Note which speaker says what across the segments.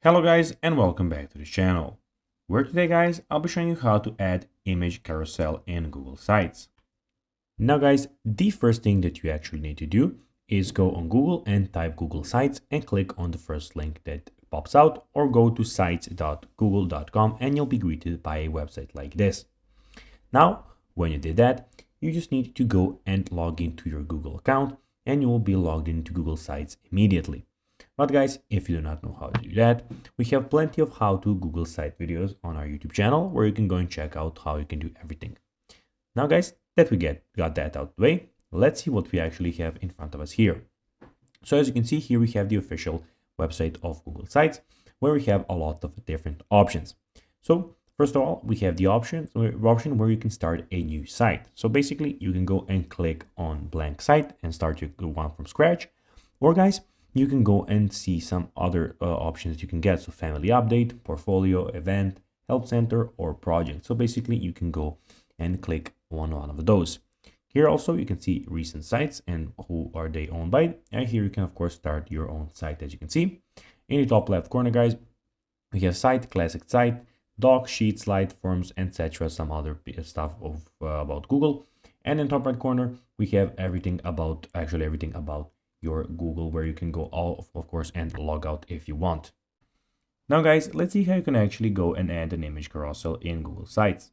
Speaker 1: Hello guys and welcome back to this channel, where today guys I'll be showing you how to add image carousel in Google Sites. Now guys, the first thing that you actually need to do is go on Google and type Google Sites and click on the first link that pops out, or go to sites.google.com and you'll be greeted by a website like this. Now when you did that, you just need to go and log into your Google account and you will be logged into Google Sites immediately. But guys, if you do not know how to do that, we have plenty of how-to Google site videos on our YouTube channel where you can go and check out how you can do everything. Now guys, that we got that out of the way, let's see what we actually have in front of us here. So as you can see here, we have the official website of Google Sites where we have a lot of different options. So first of all, we have the option where you can start a new site. So basically you can go and click on blank site and start your one from scratch. Or guys, you can go and see some other options that you can get. So family update, portfolio, event, help center, or project. So basically you can go and click on one of those. Here also you can see recent sites and who are they owned by. And here you can of course start your own site. As you can see in the top left corner guys, we have site, classic site, doc, sheet, slide, forms, etc. Some other stuff of about Google. And in top right corner we have everything about your Google, where you can go of course and log out if you want. Now guys, let's see how you can actually go and add an image carousel in Google Sites.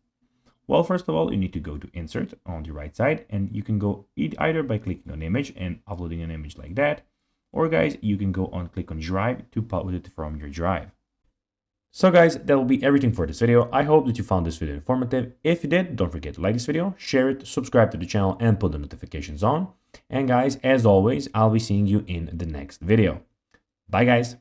Speaker 1: Well, first of all, you need to go to insert on the right side, and you can go either by clicking on image and uploading an image like that, or guys, you can go on click on drive to publish it from your drive. So guys, that will be everything for this video. I hope that you found this video informative. If you did, don't forget to like this video, share it, subscribe to the channel, and put the notifications on. And guys, as always, I'll be seeing you in the next video. Bye guys.